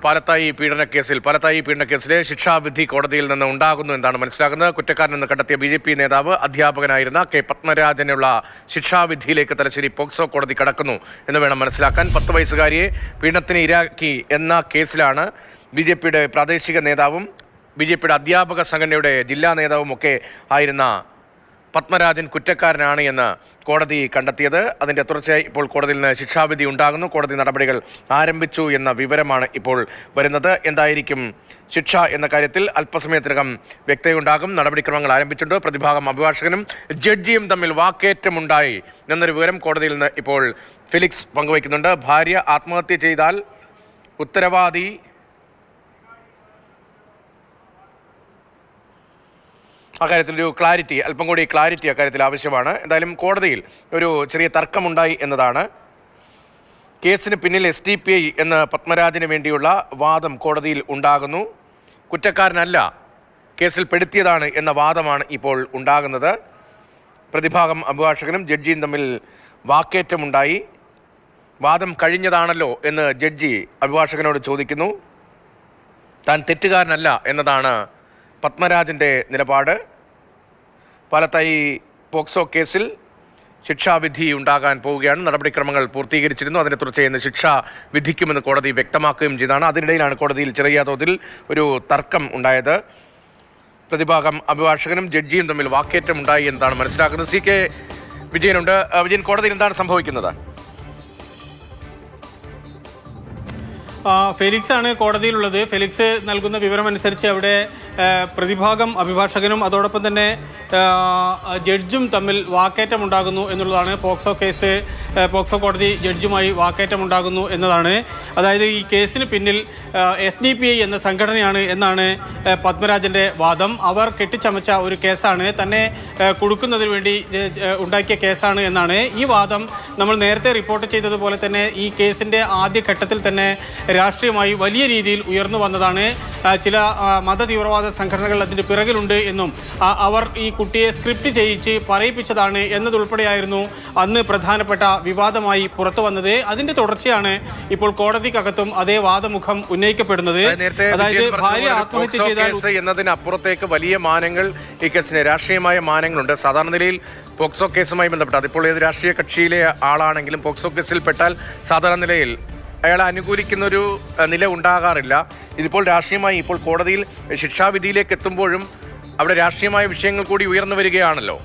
പാലത്തായി പീഡനക്കേസിലെ ശിക്ഷാവിധി കോടതിയിൽ നിന്ന് ഉണ്ടാകുന്നു എന്നാണ് മനസ്സിലാക്കുന്നത്. കുറ്റക്കാരനെന്ന് കണ്ടെത്തിയ BJP നേതാവ് അധ്യാപകനായിരുന്ന K. പത്മരാജനുള്ള ശിക്ഷാവിധിയിലേക്ക് തലശ്ശേരി പോക്സോ കോടതി കടക്കുന്നു എന്ന് വേണം മനസ്സിലാക്കാൻ. 10 വയസ്സുകാരിയെ പീഡനത്തിന് ഇരയാക്കി എന്ന കേസിലാണ് BJPയുടെ പ്രാദേശിക നേതാവും BJPയുടെ അധ്യാപക സംഘടനയുടെ ജില്ലാ നേതാവും ഒക്കെ ആയിരുന്ന പത്മരാജൻ കുറ്റക്കാരനാണ് എന്ന് കോടതി കണ്ടെത്തിയത്. അതിൻ്റെ തുടർച്ചയായി ഇപ്പോൾ കോടതിയിൽ നിന്ന് ശിക്ഷാവിധി ഉണ്ടാകുന്നു. കോടതി നടപടികൾ ആരംഭിച്ചു എന്ന വിവരമാണ് ഇപ്പോൾ വരുന്നത്. എന്തായിരിക്കും ശിക്ഷ എന്ന കാര്യത്തിൽ അല്പസമയത്തിനകം വ്യക്തതയുണ്ടാകും. നടപടിക്രമങ്ങൾ ആരംഭിച്ചിട്ടുണ്ട്. പ്രതിഭാഗം അഭിഭാഷകനും ജഡ്ജിയും തമ്മിൽ വാക്കേറ്റമുണ്ടായി എന്നൊരു വിവരം കോടതിയിൽ നിന്ന് ഇപ്പോൾ ഫെലിക്സ് പങ്കുവയ്ക്കുന്നുണ്ട്. ഭാര്യ ആത്മഹത്യ ചെയ്താൽ ഉത്തരവാദി അക്കാര്യത്തിൽ ഒരു ക്ലാരിറ്റി, അല്പം കൂടി ക്ലാരിറ്റി അക്കാര്യത്തിൽ ആവശ്യമാണ്. എന്തായാലും കോടതിയിൽ ഒരു ചെറിയ തർക്കമുണ്ടായി എന്നതാണ്. കേസിന് പിന്നിൽ SDPI എന്ന പത്മരാജന് വേണ്ടിയുള്ള വാദം കോടതിയിൽ ഉണ്ടാകുന്നു. കുറ്റക്കാരനല്ല, കേസിൽ പെടുത്തിയതാണ് എന്ന വാദമാണ് ഇപ്പോൾ ഉണ്ടാകുന്നത്. പ്രതിഭാഗം അഭിഭാഷകനും ജഡ്ജിയും തമ്മിൽ വാക്കേറ്റമുണ്ടായി. വാദം കഴിഞ്ഞതാണല്ലോ എന്ന് ജഡ്ജി അഭിഭാഷകനോട് ചോദിക്കുന്നു. താൻ തെറ്റുകാരനല്ല എന്നതാണ് പത്മരാജൻ്റെ നിലപാട്. പാലത്തായി പോക്സോ കേസിൽ ശിക്ഷാവിധി ഉണ്ടാകാൻ പോവുകയാണ്. നടപടിക്രമങ്ങൾ പൂർത്തീകരിച്ചിരുന്നു. അതിനെ തുടർച്ചയായി ഇന്ന് ശിക്ഷ വിധിക്കുമെന്ന് കോടതി വ്യക്തമാക്കുകയും ചെയ്തതാണ്. അതിനിടയിലാണ് കോടതിയിൽ ചെറിയ തോതിൽ ഒരു തർക്കം ഉണ്ടായത്. പ്രതിഭാഗം അഭിഭാഷകനും ജഡ്ജിയും തമ്മിൽ വാക്കേറ്റം ഉണ്ടായി എന്നതാണ് മനസ്സിലാക്കുന്നത്. CK വിജയനുണ്ട്. വിജയൻ, കോടതിയിൽ എന്താണ് സംഭവിക്കുന്നത്? ഫെലിക്സ് ആണ് കോടതിയിലുള്ളത്. ഫെലിക്സ് നൽകുന്ന വിവരമനുസരിച്ച് അവിടെ പ്രതിഭാഗം അഭിഭാഷകനും അതോടൊപ്പം തന്നെ ജഡ്ജും തമ്മിൽ വാക്കേറ്റമുണ്ടാകുന്നു എന്നുള്ളതാണ്. പോക്സോ കോടതി ജഡ്ജുമായി വാക്കേറ്റമുണ്ടാകുന്നു എന്നതാണ്. അതായത് ഈ കേസിന് പിന്നിൽ SDPI എന്ന സംഘടനയാണ് എന്നാണ് പത്മരാജൻ്റെ വാദം. അവർ കെട്ടിച്ചമച്ച ഒരു കേസാണ്, തന്നെ കൊടുക്കുന്നതിന് വേണ്ടി ഉണ്ടാക്കിയ കേസാണ് എന്നാണ് ഈ വാദം. നമ്മൾ നേരത്തെ റിപ്പോർട്ട് ചെയ്തതുപോലെ തന്നെ ഈ കേസിൻ്റെ ആദ്യഘട്ടത്തിൽ തന്നെ രാഷ്ട്രീയമായി വലിയ രീതിയിൽ ഉയർന്നു വന്നതാണ്. ചില മതതീവ്രവാദ സംഘടനകൾ അതിൻ്റെ പിറകിലുണ്ട് എന്നും അവർ ഈ കുട്ടിയെ സ്ക്രിപ്റ്റ് ചെയ്യിച്ച് പറയിപ്പിച്ചതാണ് എന്നതുൾപ്പെടെയായിരുന്നു അന്ന് പ്രധാനപ്പെട്ട വിവാദമായി പുറത്തു വന്നത്. അതിൻ്റെ തുടർച്ചയാണ് ഇപ്പോൾ കോടതിക്കകത്തും അതേ വാദമുഖം ഉന്നയിക്കപ്പെടുന്നത്. അതായത് ഭാര്യ ആത്മഹത്യ ചെയ്താൽ എന്നതിനപ്പുറത്തേക്ക് വലിയ മാനങ്ങൾ ഈ കേസിന് രാഷ്ട്രീയമായ മാനങ്ങളുണ്ട്. സാധാരണ നിലയിൽ പോക്സോ കേസുമായി ബന്ധപ്പെട്ട് അതിപ്പോൾ ഏത് രാഷ്ട്രീയ കക്ഷിയിലെ ആളാണെങ്കിലും പോക്സോ കേസിൽ പെട്ടാൽ സാധാരണ നിലയിൽ അയാളെ അനുകൂലിക്കുന്നൊരു നില ഉണ്ടാകാറില്ല. ഇതിപ്പോൾ രാഷ്ട്രീയമായി ഇപ്പോൾ കോടതിയിൽ ശിക്ഷാവിധിയിലേക്ക് എത്തുമ്പോഴും അവിടെ രാഷ്ട്രീയമായ വിഷയങ്ങൾ കൂടി ഉയർന്നു വരികയാണല്ലോ.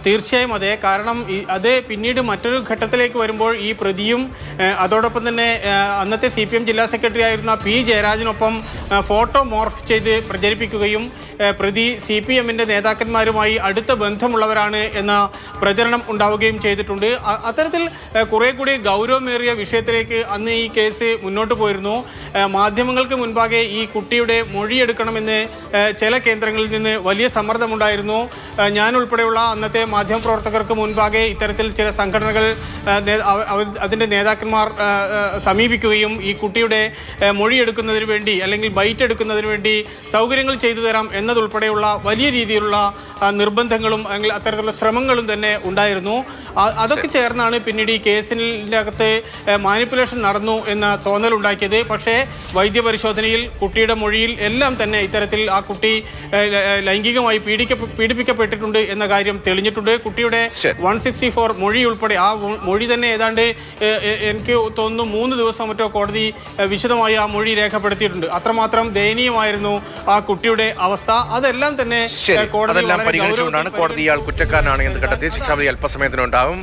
തീർച്ചയായും അതെ. കാരണം അത് പിന്നീട് മറ്റൊരു ഘട്ടത്തിലേക്ക് വരുമ്പോൾ ഈ പ്രതിയും അതോടൊപ്പം തന്നെ അന്നത്തെ CPM ജില്ലാ സെക്രട്ടറി ആയിരുന്ന P. ജയരാജനൊപ്പം ഫോട്ടോ മോർഫ് ചെയ്ത് പ്രചരിപ്പിക്കുകയും പ്രതി CPMൻ്റെ നേതാക്കന്മാരുമായി അടുത്ത ബന്ധമുള്ളവരാണ് എന്ന പ്രചരണം ഉണ്ടാവുകയും ചെയ്തിട്ടുണ്ട്. അത്തരത്തിൽ കുറേ കൂടി ഗൗരവമേറിയ വിഷയത്തിലേക്ക് അന്ന് ഈ കേസ് മുന്നോട്ട് പോയിരുന്നു. മാധ്യമങ്ങൾക്ക് മുൻപാകെ ഈ കുട്ടിയുടെ മൊഴിയെടുക്കണമെന്ന് ചില കേന്ദ്രങ്ങളിൽ നിന്ന് വലിയ സമ്മർദ്ദമുണ്ടായിരുന്നു. ഞാൻ ഉൾപ്പെടെയുള്ള അന്നത്തെ മാധ്യമപ്രവർത്തകർക്ക് മുൻപാകെ ഇത്തരത്തിൽ ചില സംഘടനകൾ അതിൻ്റെ നേതാക്കന്മാർ സമീപിക്കുകയും ഈ കുട്ടിയുടെ മൊഴിയെടുക്കുന്നതിന് വേണ്ടി അല്ലെങ്കിൽ ബൈറ്റ് എടുക്കുന്നതിന് വേണ്ടി സൗകര്യങ്ങൾ ചെയ്തു തരാം എന്നതുൾപ്പെടെയുള്ള വലിയ രീതിയിലുള്ള നിർബന്ധങ്ങളും അല്ലെങ്കിൽ അത്തരത്തിലുള്ള ശ്രമങ്ങളും തന്നെ ഉണ്ടായിരുന്നു. അതൊക്കെ ചേർന്നാണ് പിന്നീട് ഈ കേസിൻ്റെ അകത്ത് മാനിപ്പുലേഷൻ നടന്നു എന്ന തോന്നലുണ്ടാക്കിയത്. പക്ഷേ വൈദ്യപരിശോധനയിൽ കുട്ടിയുടെ മൊഴിയിൽ എല്ലാം തന്നെ ഇത്തരത്തിൽ ആ കുട്ടി ലൈംഗികമായി പീഡിപ്പിക്കപ്പെട്ടിട്ടുണ്ട് എന്ന കാര്യം തെളിഞ്ഞിട്ടുണ്ട്. കുട്ടിയുടെ 164 മൊഴി ഉൾപ്പെടെ ആ മൊഴി തന്നെ ഏതാണ്ട് എനിക്ക് തോന്നുന്നു 3 ദിവസം മറ്റോ കോടതി വിശദമായി ആ മൊഴി രേഖപ്പെടുത്തിയിട്ടുണ്ട്. അത്രമാത്രം ദയനീയമായിരുന്നു ആ കുട്ടിയുടെ അവസ്ഥ. അതെല്ലാം തന്നെ പരിഗണിച്ചുകൊണ്ടാണ് കോടതി ഇയാൾ കുറ്റക്കാരനാണ് എന്ന് കണ്ടെത്തി ശിക്ഷാവിധി അല്പസമയത്തിനുണ്ടാവും.